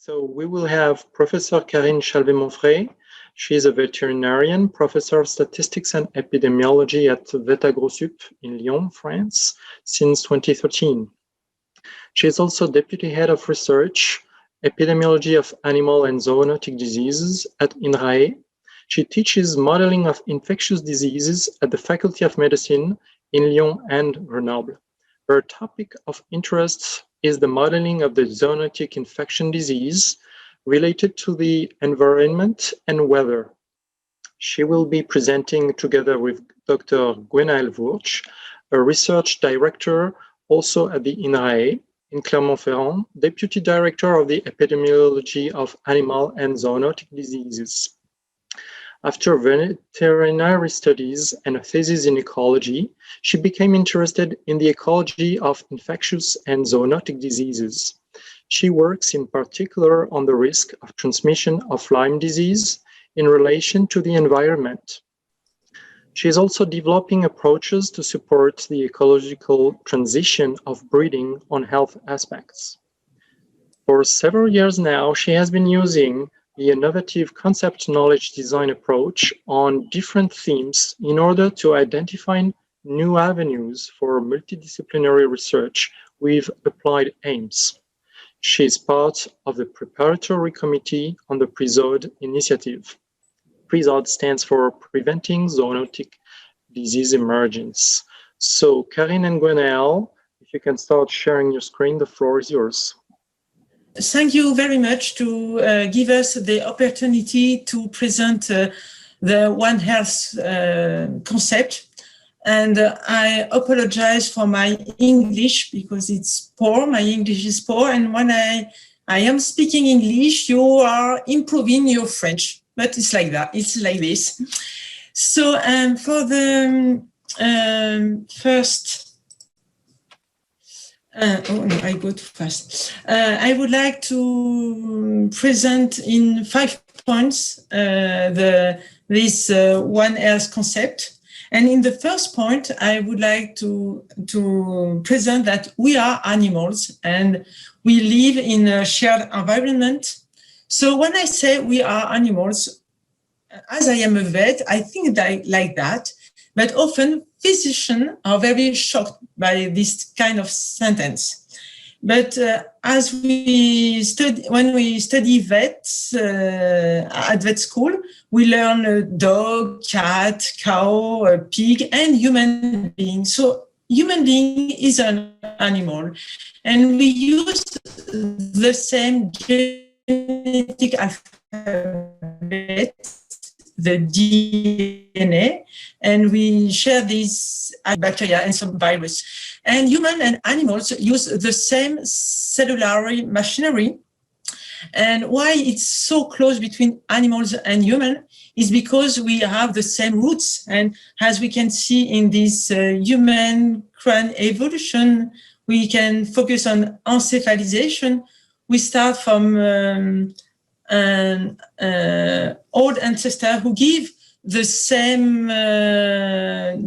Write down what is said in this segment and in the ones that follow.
So we will have Professor Karine Chalvet-Monfray. She is a veterinarian, professor of statistics and epidemiology at VetAgroSup in Lyon, France, since 2013. She is also deputy head of research, epidemiology of animal and zoonotic diseases at INRAE. She teaches modeling of infectious diseases at the Faculty of Medicine in Lyon and Grenoble. Her topic of interest is the modeling of the zoonotic infection disease related to the environment and weather. She will be presenting together with Dr. Gwenael Vourch, a research director also at the INRAE in Clermont-Ferrand, deputy director of the epidemiology of animal and zoonotic diseases. After veterinary studies and a thesis in ecology, she became interested in the ecology of infectious and zoonotic diseases. She works in particular on the risk of transmission of Lyme disease in relation to the environment. She is also developing approaches to support the ecological transition of breeding on health aspects. For several years now, she has been using the innovative concept knowledge design approach on different themes in order to identify new avenues for multidisciplinary research with applied aims. She is part of the preparatory committee on the PREZOD initiative. PREZOD stands for Preventing Zoonotic Disease Emergence. So Karine and Gwenael, if you can start sharing your screen, the floor is yours. Thank you very much to give us the opportunity to present the OneHealth concept. And I apologize for my English because it's poor. My English is poor. And when I am speaking English, you are improving your French. But it's like that. It's like this. So for the first... I go too fast. I would like to present in 5 points this OneHealth concept. And in the first point, I would like to present that we are animals and we live in a shared environment. So when I say we are animals, as I am a vet, I think that like that. But often physicians are very shocked by this kind of sentence. But as we study, when we study vets at vet school, we learn dog, cat, cow, pig, and human being. So human being is an animal, and we use the same genetic alphabet, the DNA, and we share these bacteria and some virus. And human and animals use the same cellular machinery. And why it's so close between animals and human is because we have the same roots. And as we can see in this human cranial evolution, we can focus on encephalization. We start from an old ancestor who give the same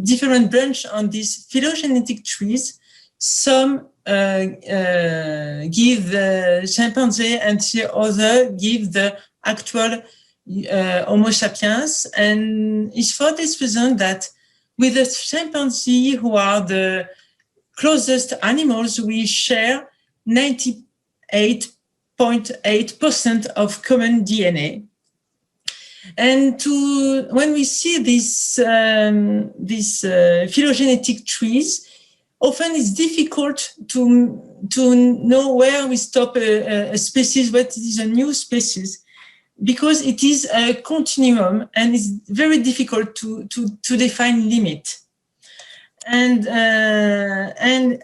different branch on these phylogenetic trees. Some give the chimpanzee and the other give the actual Homo sapiens. And it's for this reason that with the chimpanzee, who are the closest animals, we share 98.8% of common DNA. And when we see these phylogenetic trees, often it's difficult to know where we stop a species, what is a new species, because it is a continuum and it's very difficult to define limit. And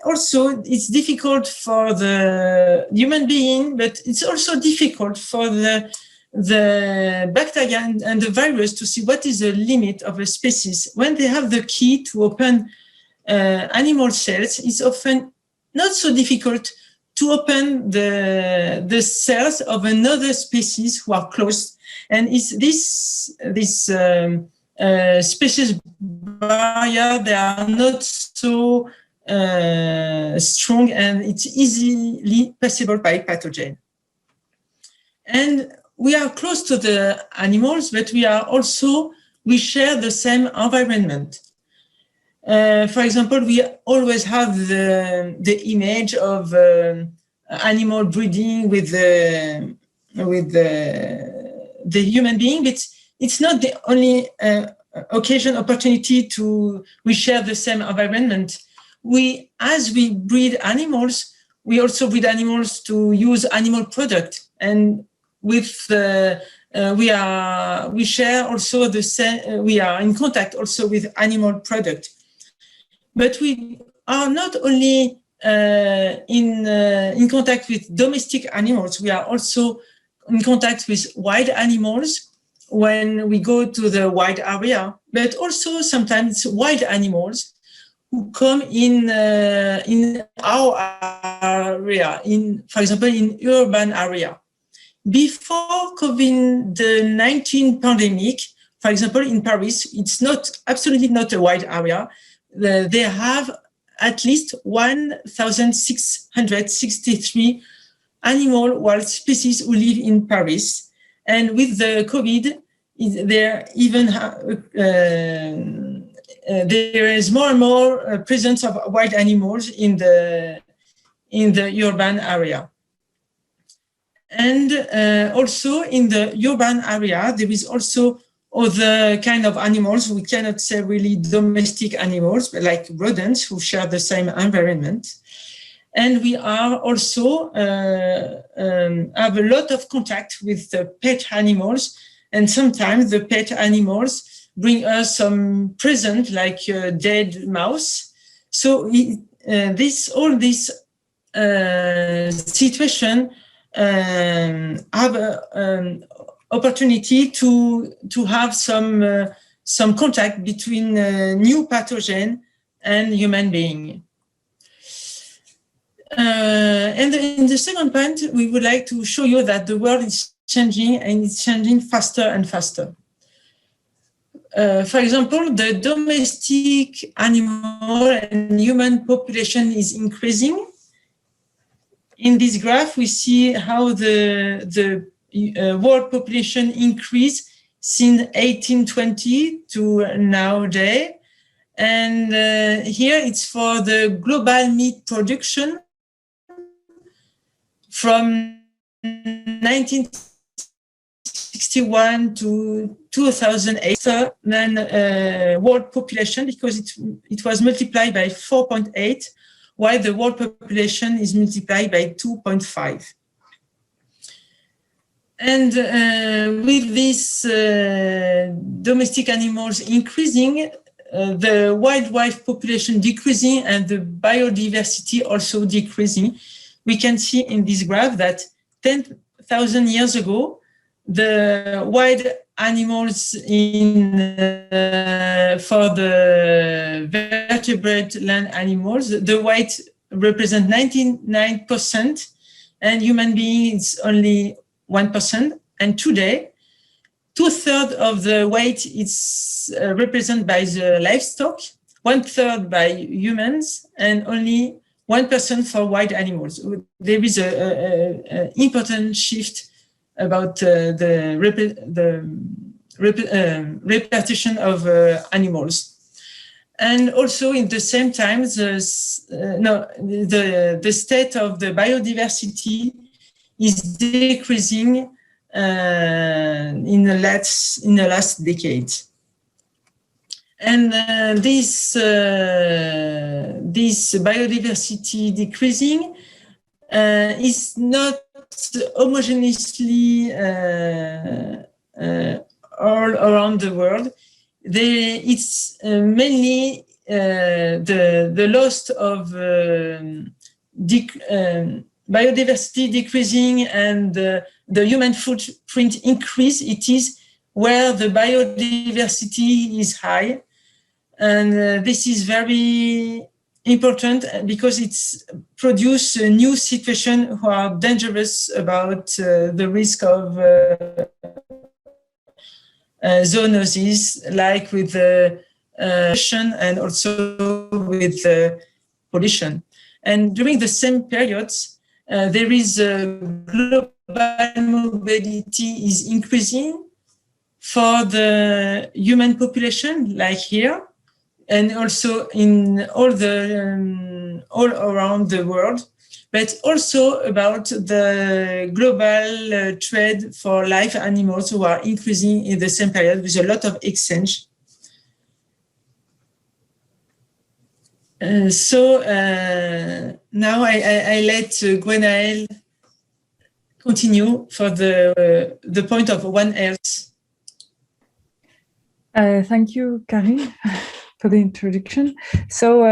also it's difficult for the human being, but it's also difficult for the bacteria and the virus to see what is the limit of a species. When they have the key to open animal cells, it's often not so difficult to open the cells of another species who are close. And it's this species barrier, they are not so strong, and it's easily passable by pathogen. And we are close to the animals, but we share the same environment. For example, we always have the image of animal breeding with the human being, but it's not the only opportunity we share the same environment. As we breed animals, we also breed animals to use animal products, and with we share also the same. We are in contact also with animal products, but we are not only in contact with domestic animals. We are also in contact with wild animals when we go to the wild area, but also sometimes wild animals who come in our area, for example, in urban area. Before COVID-19 pandemic, for example, in Paris, it's absolutely not a wild area. They have at least 1,663 animal wild species who live in Paris. And with the COVID, there is more and more presence of wild animals in the urban area. And also in the urban area, there is also other kind of animals. We cannot say really domestic animals, but like rodents who share the same environment. And we are also have a lot of contact with the pet animals. And sometimes the pet animals bring us some present, like a dead mouse. So all this situation have an opportunity to have some contact between new pathogen and human being. And in the second point, we would like to show you that the world is changing, and it's changing faster and faster. For example, the domestic animal and human population is increasing. In this graph, we see how the world population increased since 1820 to nowadays. And here it's for the global meat production from 1961 to 2008, then world population, because it was multiplied by 4.8, while the world population is multiplied by 2.5. And with these domestic animals increasing, the wildlife population decreasing, and the biodiversity also decreasing, we can see in this graph that 10,000 years ago, the wild animals for the vertebrate land animals, the weight represent 99%, and human beings only 1%. And today, 2/3 of the weight is represented by the livestock, 1/3 by humans, and only 1% for wild animals. There is an important shift about the repartition of animals. And also in the same time, the state of the biodiversity is decreasing in the last decade. And this biodiversity decreasing is not homogeneously all around the world. It's mainly the loss of biodiversity decreasing and the human footprint increase. It is where the biodiversity is high. And this is very important because it's produce a new situation who are dangerous about the risk of zoonosis, like with the and also with pollution. And during the same periods, there is a global mobility is increasing for the human population, like here, and also in all around the world, but also about the global trade for live animals who are increasing in the same period with a lot of exchange. Now I let Gwenael continue for the point of OneHealth. Thank you, Karine, for the introduction. So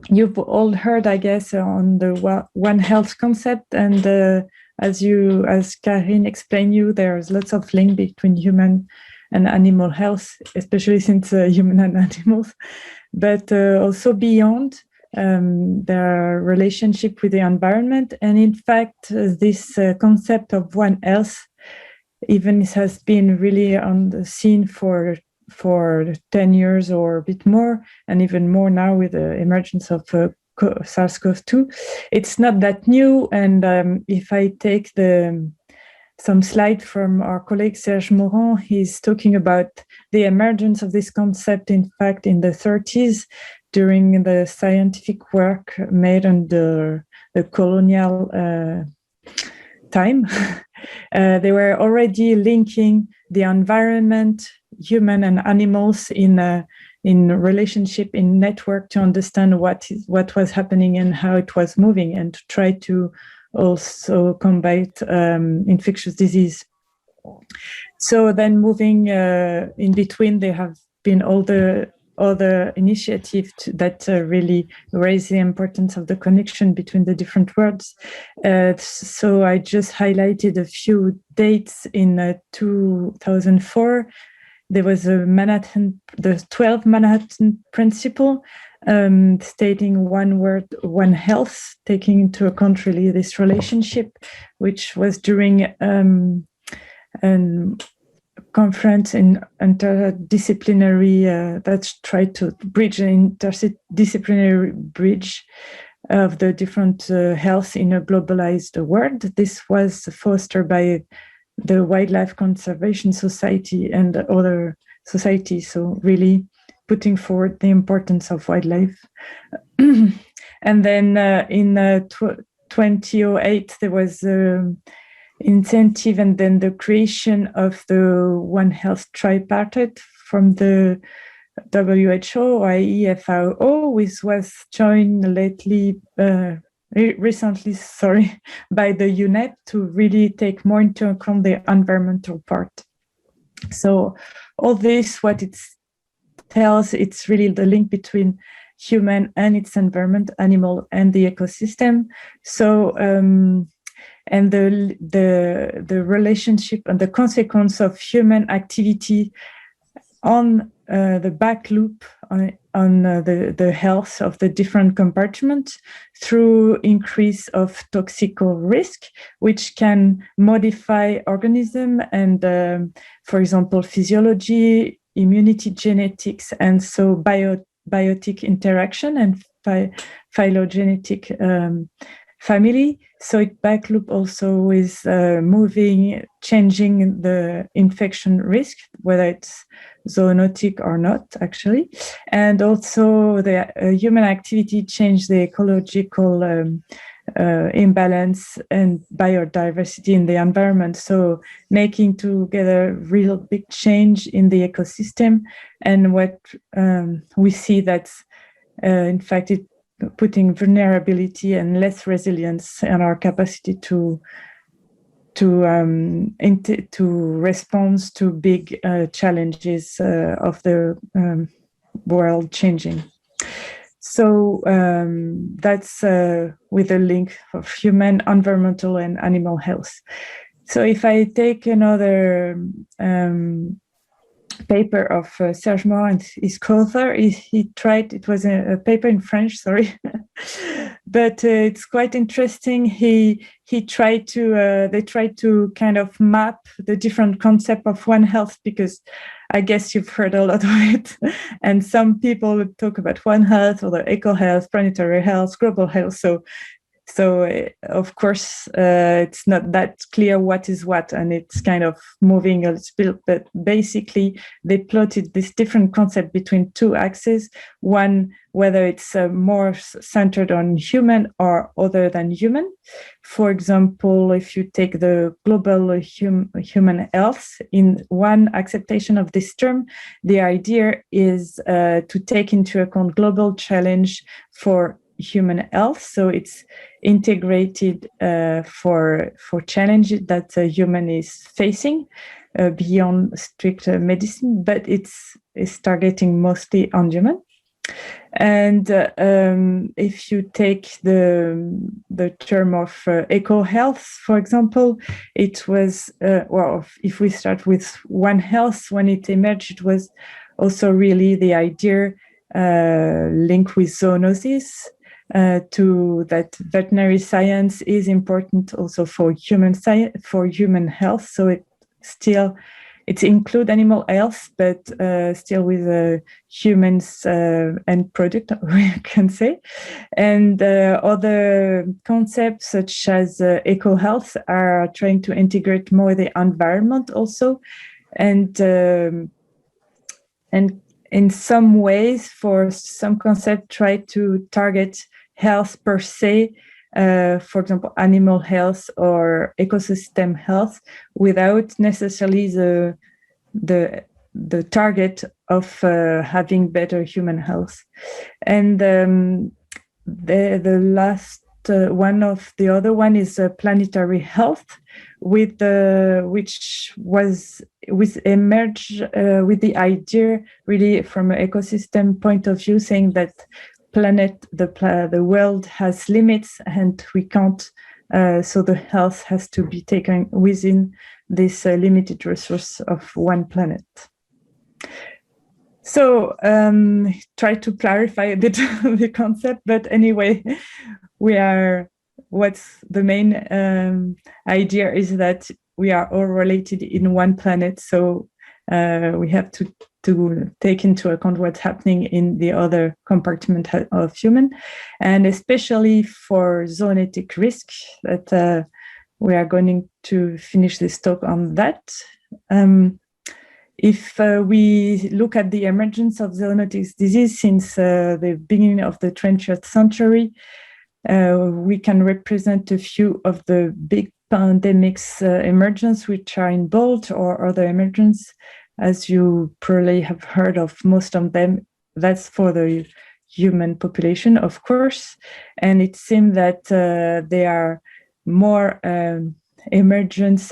you've all heard, I guess, on the OneHealth concept, and as Karine explained you, there's lots of link between human and animal health, especially since human and animals, but also beyond their relationship with the environment. And in fact, this concept of OneHealth even has been really on the scene for 10 years or a bit more, and even more now with the emergence of SARS-CoV-2. It's not that new, and if I take some slide from our colleague Serge Morand, he's talking about the emergence of this concept, in fact, in the 30s, during the scientific work made under the colonial time. They were already linking the environment, human and animals in relationship, in network, to understand what was happening and how it was moving, and to try to also combat infectious disease. So then moving in between, there have been all the other initiatives that really raise the importance of the connection between the different worlds. So I just highlighted a few dates. In 2004, there was the 12 Manhattan Principle, stating one word, one health, taking into account really this relationship, which was during a conference in interdisciplinary that tried to bridge an interdisciplinary bridge of the different health in a globalized world. This was fostered by the Wildlife Conservation Society and other societies, so really putting forward the importance of wildlife. And then in 2008, there was incentive and then the creation of the OneHealth tripartite from the WHO, i.e. FAO, which was joined recently, by the UNEP to really take more into account the environmental part. So all this, what it tells, it's really the link between human and its environment, animal and the ecosystem. So and the relationship and the consequence of human activity on the back loop on the health of the different compartments through increase of toxical risk, which can modify organism and, for example, physiology, immunity, genetics, and so biotic interaction and phylogenetic family. So it back loop also is changing the infection risk, whether it's zoonotic or not, actually. And also the human activity change the ecological imbalance and biodiversity in the environment. So making together real big change in the ecosystem. And what we see that, in fact, it putting vulnerability and less resilience in our capacity to respond to big challenges of the world changing. So that's with a link of human, environmental, and animal health. So if I take another paper of Serge Morand and his co-author, he tried, it was a paper in French, sorry, but it's quite interesting. They tried to kind of map the different concept of OneHealth, because I guess you've heard a lot of it. And some people talk about OneHealth or the eco health, planetary health, global health. So So, of course, it's not that clear what is what, and it's kind of moving a little bit, but basically they plotted this different concept between two axes, one whether it's more centered on human or other than human. For example, if you take the global human health, in one acceptation of this term, the idea is to take into account global challenge for human health. So it's integrated for challenges that a human is facing beyond strict medicine, but it's targeting mostly on human. And if you take the term of eco-health, for example, it was, well, if we start with OneHealth, when it emerged, it was also really the idea linked with zoonosis, to that veterinary science is important also for human science, for human health. So it includes animal health, but still with humans end product, we can say. And other concepts such as eco-health are trying to integrate more the environment also, and in some ways, for some concepts, try to target health per se, for example, animal health or ecosystem health, without necessarily the target of having better human health. And the last one of the other one is planetary health, with which emerged with the idea really from an ecosystem point of view, saying that the world has limits and we can't, so the health has to be taken within this limited resource of one planet. So try to clarify a bit the concept, but anyway, what's the main idea is that we are all related in one planet, so we have to take into account what's happening in the other compartment of human, and especially for zoonotic risk, that we are going to finish this talk on that. If we look at the emergence of zoonotic disease since the beginning of the 20th century, we can represent a few of the big pandemics emergence, which are in bold, or other emergence. As you probably have heard of most of them, that's for the human population, of course. And it seems that there are more emergence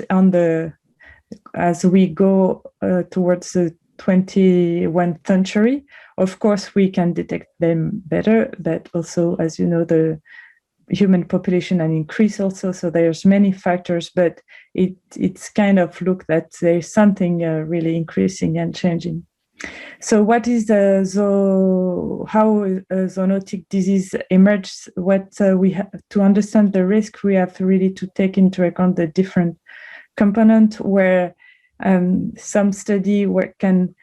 as we go towards the 21st century. Of course, we can detect them better, but also, as you know, the human population and increase also, so there's many factors, but it's kind of look that there's something really increasing and changing. So what is how zoonotic disease emerges? What we have to understand the risk, we have really to take into account the different component, where some study we can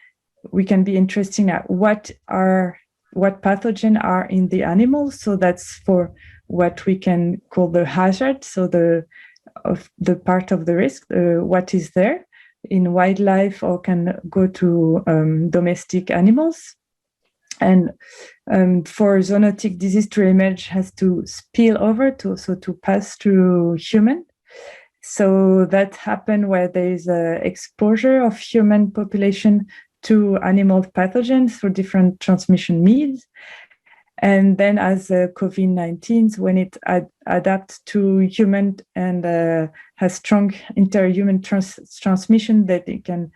be interesting at what pathogen are in the animals. So that's for what we can call the hazard, so the part of the risk, what is there in wildlife, or can go to domestic animals. And for zoonotic disease to emerge, has to spill over to pass through human. So that happen where there is exposure of human population to animal pathogens through different transmission means. And then as COVID-19, when it adapts to human and has strong interhuman transmission, that it can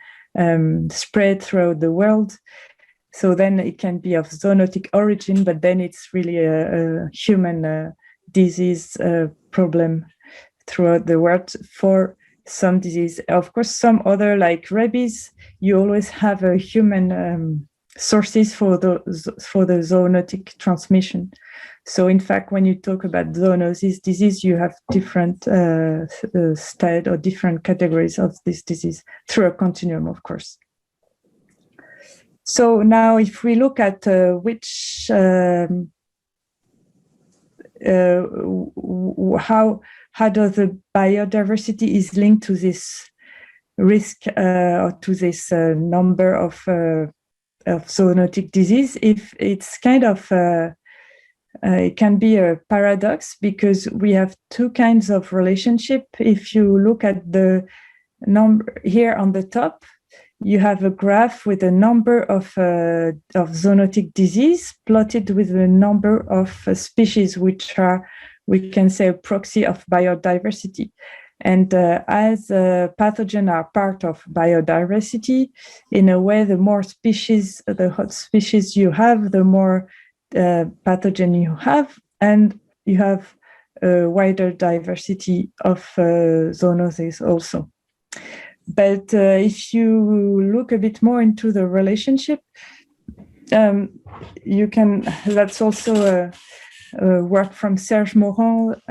spread throughout the world. So then it can be of zoonotic origin, but then it's really a human disease problem throughout the world for some disease. Of course, some other, like rabies, you always have a human sources for the zoonotic transmission. So in fact, when you talk about zoonosis disease, you have different state or different categories of this disease through a continuum, of course. So now if we look at which how does the biodiversity is linked to this risk or to this number of zoonotic disease. If it's kind of it can be a paradox, because we have two kinds of relationship. If you look at the number here on the top, you have a graph with a number of zoonotic disease plotted with the number of species, which are, we can say, a proxy of biodiversity. And as pathogens are part of biodiversity, in a way, the more species, the hot species you have, the more pathogen you have, and you have a wider diversity of zoonoses also. But if you look a bit more into the relationship, you can, that's also a work from Serge Morand,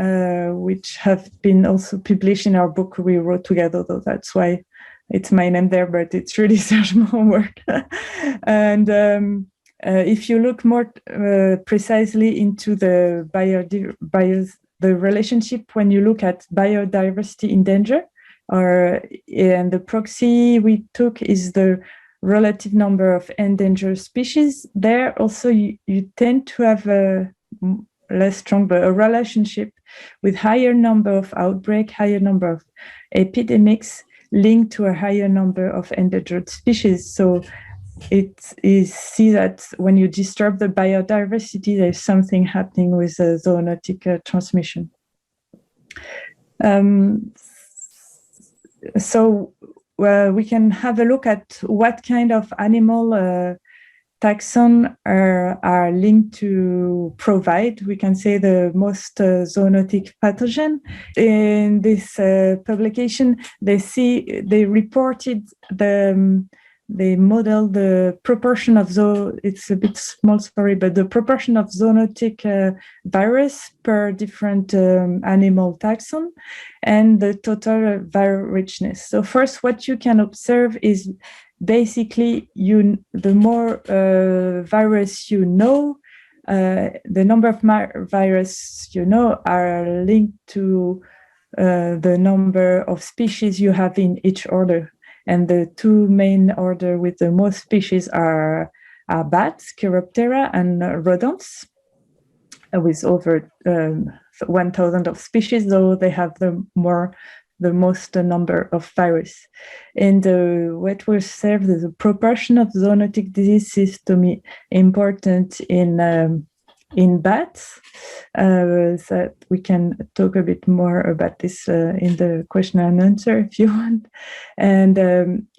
which have been also published in our book we wrote together, though that's why it's my name there, but it's really Serge Morand work. And if you look more precisely into the the relationship when you look at biodiversity in danger, and the proxy we took is the relative number of endangered species. There also you tend to have a less strong, but a relationship with higher number of outbreak, higher number of epidemics linked to a higher number of endangered species. So it is see that when you disturb the biodiversity, there's something happening with the zoonotic transmission. So we can have a look at what kind of animal taxon are linked to provide, we can say, the most zoonotic pathogen. In this publication, they reported they modeled the proportion of it's a bit small, sorry, but the proportion of zoonotic virus per different animal taxon and the total viral richness. So first, what you can observe is basically the more virus you know, the number of virus you know are linked to the number of species you have in each order. And the two main order with the most species are bats, Chiroptera, and rodents, with over 1,000 of species, though they have the most number of virus. And what we observe is the proportion of zoonotic disease is to me important in bats. So we can talk a bit more about this in the question and answer if you want. And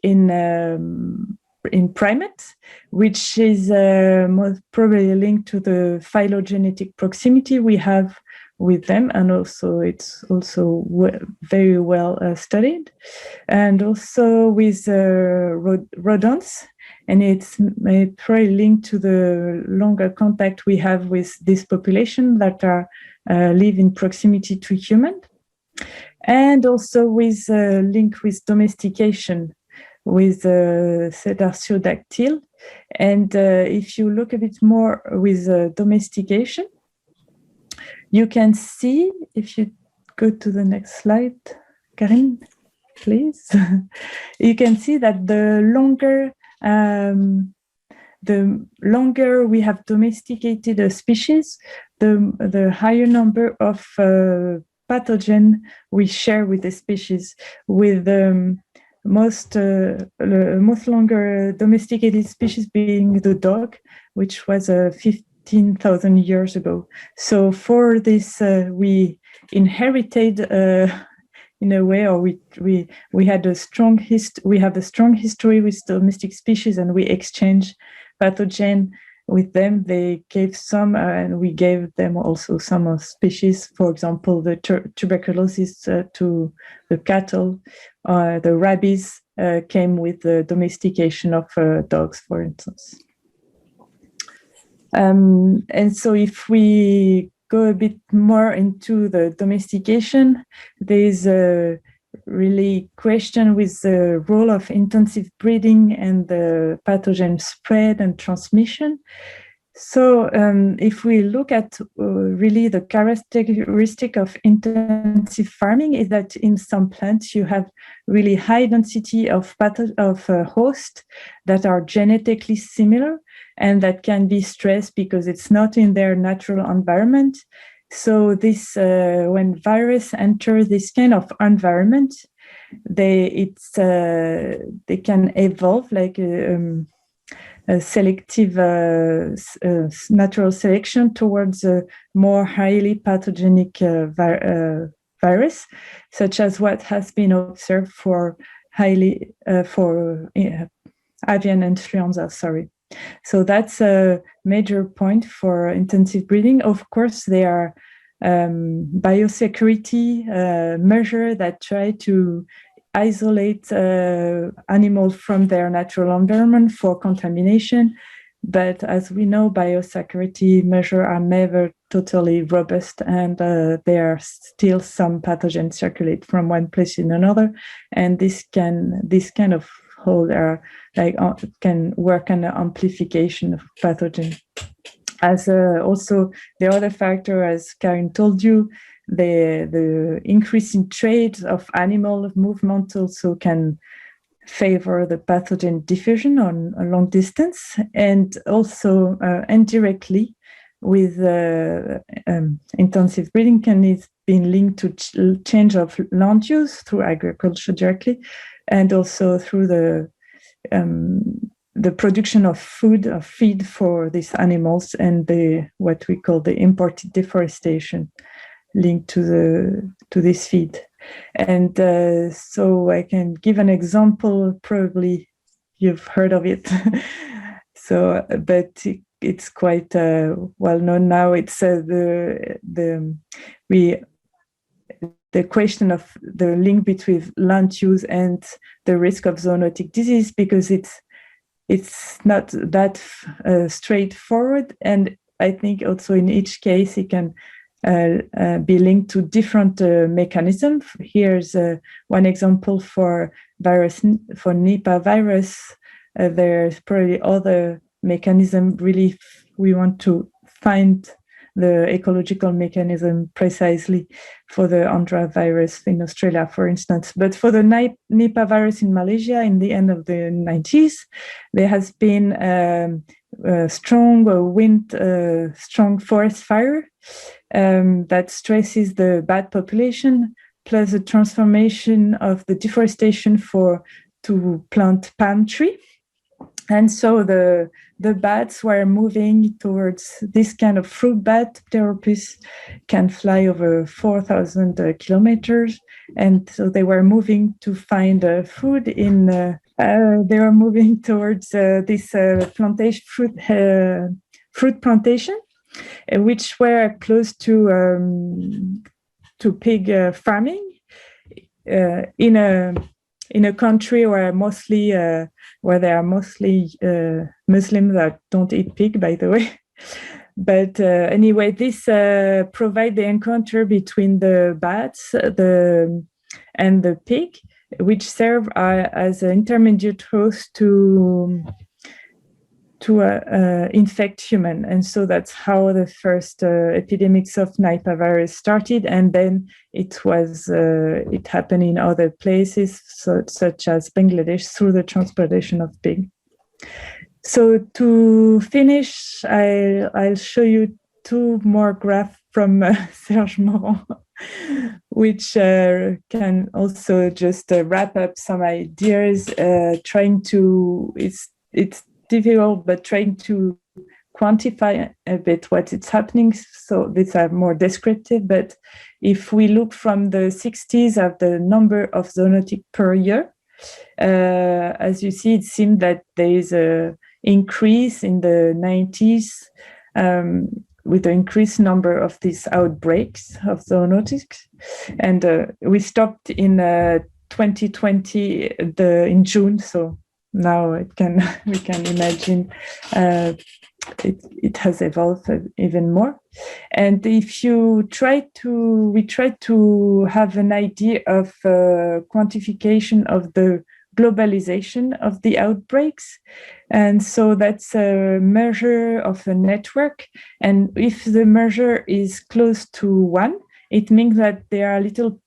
in primates, which is most probably linked to the phylogenetic proximity we have with them, and also it's also very well studied, and also with rodents. And it's probably linked to the longer contact we have with this population that are live in proximity to human, and also with link with domestication with Cedartiodactyl. And if you look a bit more with domestication, you can see, if you go to the next slide, Karine, please, you can see that the longer we have domesticated a species, the higher number of pathogen we share with the species. With the most longer domesticated species being the dog, which was 15,000 years ago. So for this, we inherited in a way, or we had a strong we have a strong history with domestic species, and we exchange pathogen with them. They gave some, and we gave them also some of species. For example, the tuberculosis to the cattle, the rabies came with the domestication of dogs, for instance. And so if we go a bit more into the domestication, there's a really question with the role of intensive breeding and the pathogen spread and transmission. So if we look at really the characteristic of intensive farming is that in some plants you have really high density of hosts that are genetically similar and that can be stressed because it's not in their natural environment. So this when virus enter this kind of environment, they can evolve like a selective natural selection towards a more highly pathogenic virus, such as what has been observed for avian influenza. So that's a major point for intensive breeding. Of course, there are biosecurity measures that try to isolate animals from their natural environment for contamination. But as we know, biosecurity measures are never totally robust, and there are still some pathogens circulate from one place in another. And this kind of hold can work on the amplification of pathogen. As also the other factor, as Karine told you, the increase in trade of animal movement also can favor the pathogen diffusion on a long distance, and also indirectly with intensive breeding can is being linked to change of land use through agriculture directly, and also through the production of feed for these animals, and what we call the imported deforestation linked to this feed. And so I can give an example, probably you've heard of it. So, but it's quite well known now. It's the question of the link between land use and the risk of zoonotic disease, because it's not that straightforward, and I think also in each case it can be linked to different mechanisms. Here's one example for Nipah virus. There's probably other mechanism. Really, we want to find the ecological mechanism precisely for the Andra virus in Australia, for instance. But for the Nipah virus in Malaysia in the end of the 90s, there has been strong wind, strong forest fire that stresses the bat population, plus the transformation of the deforestation to plant palm tree. And so the bats were moving towards this kind of fruit bat. Pteropus can fly over 4,000 kilometers. And so they were moving to find food they were moving towards this fruit plantation, which were close to pig farming in a country where there are mostly Muslims that don't eat pig, by the way. But anyway, this provide the encounter between the bats and the pig, which serve as an intermediate host to infect human. And so that's how the first epidemics of Nipah virus started. And then it happened in other places, such as Bangladesh, through the transportation of pig. So to finish, I'll show you two more graphs from Serge Morand, which can also just wrap up some ideas, it's difficult, but trying to quantify a bit what is happening. So these are more descriptive, but if we look from the 60s at the number of zoonotic per year, as you see, it seemed that there is a increase in the 90s with the increased number of these outbreaks of zoonotics. And we stopped in 2020 in June, so now we can imagine it has evolved even more. And if we try to have an idea of quantification of the globalization of the outbreaks. And so that's a measure of a network. And if the measure is close to 1, it means that there are little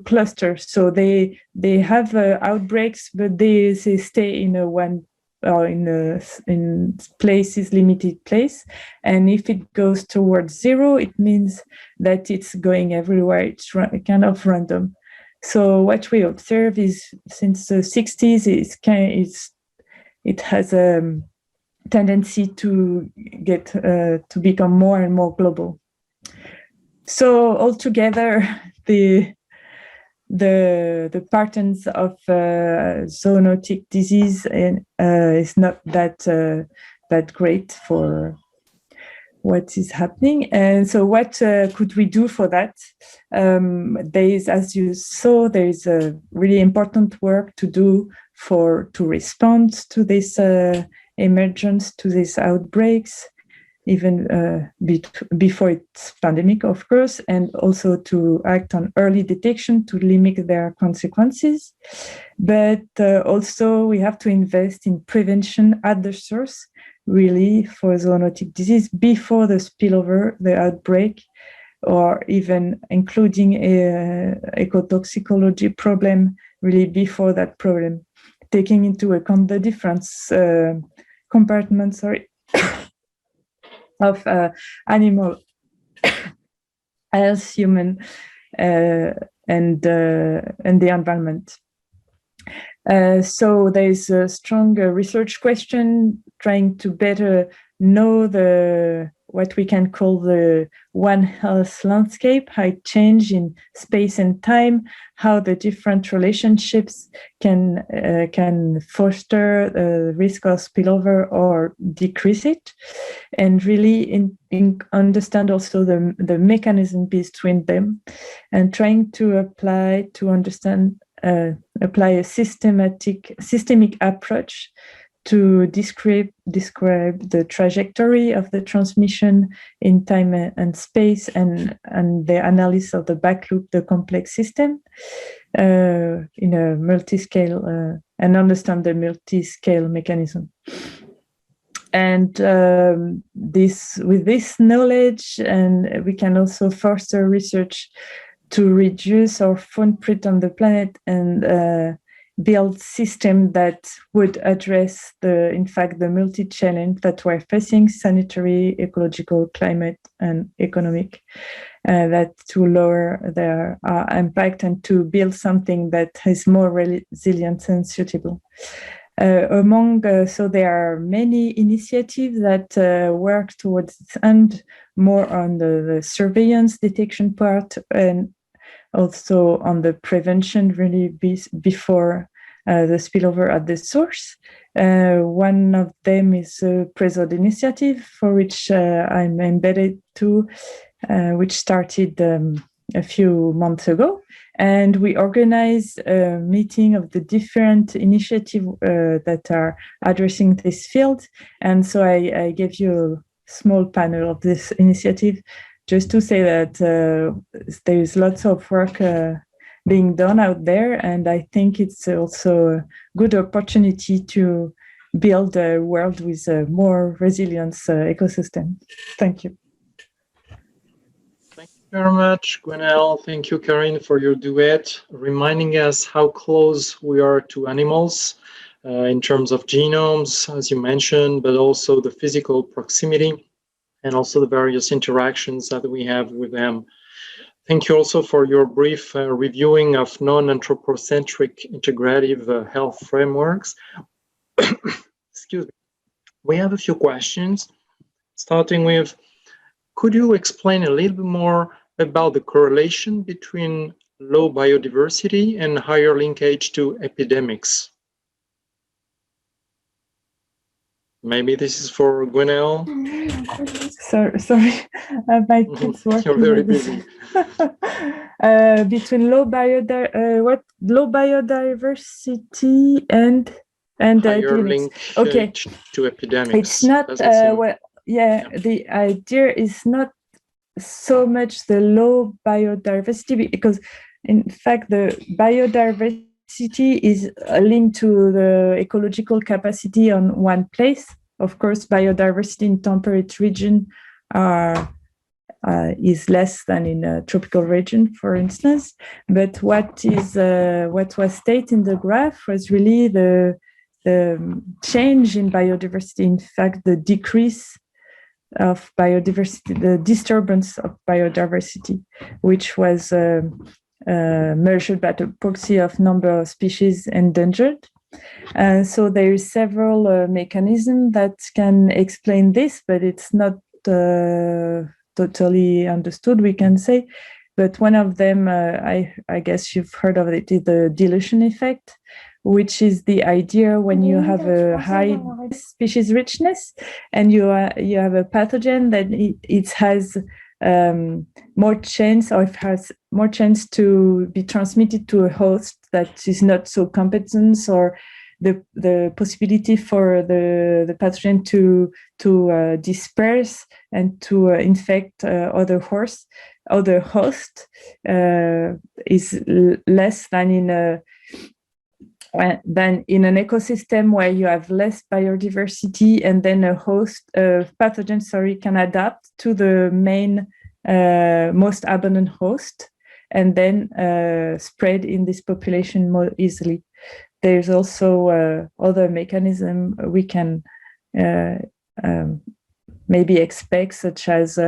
clusters. So they have outbreaks, but they stay in a one or in places, limited place. And if it goes towards 0, it means that it's going everywhere. It's kind of random. So what we observe is since the 60s, it has a tendency to get to become more and more global. So altogether, the patterns of zoonotic disease is not that great for what is happening. And so what could we do for that? As you saw, there is a really important work to do to respond to this emergence, to these outbreaks, even before it's pandemic, of course, and also to act on early detection to limit their consequences. But also we have to invest in prevention at the source, really, for zoonotic disease before the spillover, the outbreak, or even including a ecotoxicology problem, really before that problem, taking into account the different compartments, of animal health, human, and the environment. So there is a strong research question trying to better know what we can call the One Health landscape, how it changes in space and time, how the different relationships can foster the risk of spillover or decrease it, and really understand also the mechanism between them, and trying to apply a systemic approach to describe the trajectory of the transmission in time and space, and the analysis of the back loop, the complex system, in a multi-scale, and understand the multi-scale mechanism. And with this knowledge, and we can also foster research to reduce our footprint on the planet and build system that would address the multi-challenge that we're facing: sanitary, ecological, climate, and economic, that to lower their impact and to build something that is more resilient and suitable. So there are many initiatives that work towards this end, more on the surveillance detection part, and also on the prevention, really before the spillover at the source. One of them is a PRESOD initiative, for which I'm embedded to, which started a few months ago. And we organize a meeting of the different initiatives that are addressing this field. And so I gave you a small panel of this initiative, just to say that there's lots of work being done out there, and I think it's also a good opportunity to build a world with a more resilient ecosystem. Thank you. Thank you very much, Gwenael. Thank you, Karine, for your duet, reminding us how close we are to animals in terms of genomes, as you mentioned, but also the physical proximity and also the various interactions that we have with them. Thank you also for your brief reviewing of non-anthropocentric integrative health frameworks. Excuse me. We have a few questions, starting with, could you explain a little bit more about the correlation between low biodiversity and higher linkage to epidemics? Maybe this is for Gwenael. Sorry, my kids working. You're very busy. Between low biodiversity and higher linkage to epidemics. It's not the idea is not so much the low biodiversity, because in fact the biodiversity biodiversity is linked to the ecological capacity on one place. Of course, biodiversity in temperate region is less than in a tropical region, for instance. But what was stated in the graph was really the change in biodiversity. In fact, the decrease of biodiversity, the disturbance of biodiversity, which was measured by the proxy of number of species endangered. So there is several mechanisms that can explain this, but it's not totally understood, we can say. But one of them, I guess you've heard of it, is the dilution effect, which is the idea when you have a high species richness and you have a pathogen that it has more chance, or it has more chance to be transmitted to a host that is not so competent, or the possibility for the pathogen to disperse and to infect other hosts is less than in an ecosystem where you have less biodiversity, and then a pathogen can adapt to the main most abundant host and then spread in this population more easily. There's also other mechanism we can maybe expect, such as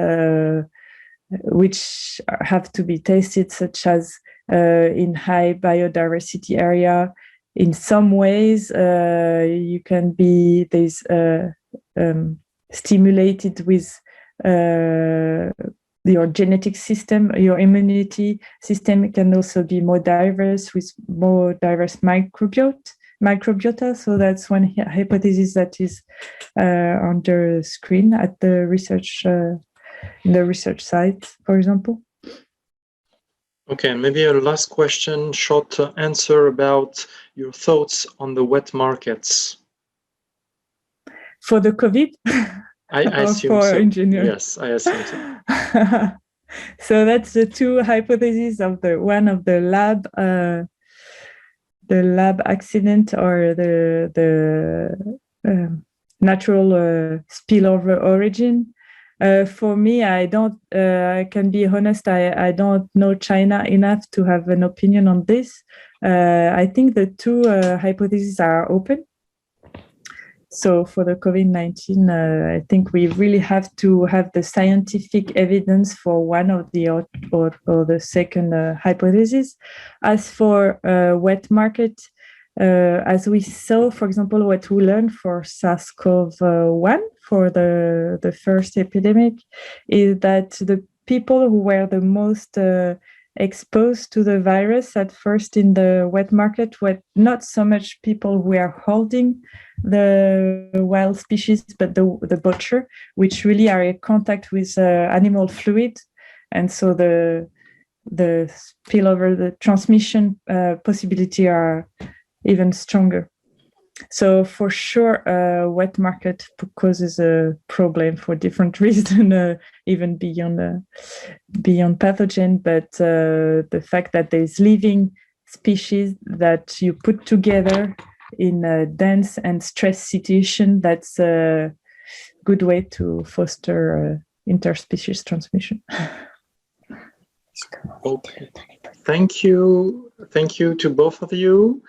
which have to be tested, such as in high biodiversity area. In some ways, you can be stimulated with your genetic system, your immunity system can also be more diverse with more diverse microbiota. So that's one hypothesis that is on the screen at the research site, for example. Okay, maybe a last question, short answer about your thoughts on the wet markets. For the COVID? I assume so. Engineer. Yes, I assume so. So that's the two hypotheses of the lab accident, or the natural spillover origin. For me, I can be honest, I don't know China enough to have an opinion on this. I think the two hypotheses are open. So for the COVID-19, I think we really have to have the scientific evidence for one of the or the second hypothesis. As for wet market, as we saw, for example, what we learned for SARS-CoV-1 for the first epidemic is that the people who were the most exposed to the virus at first in the wet market were not so much people who were holding the wild species, but the butcher, which really are in contact with animal fluid. And so the spillover, the transmission possibility are even stronger. So for sure, wet market causes a problem for different reasons, even beyond pathogen. But the fact that there's living species that you put together in a dense and stressed situation, that's a good way to foster interspecies transmission. Okay. Thank you to both of you.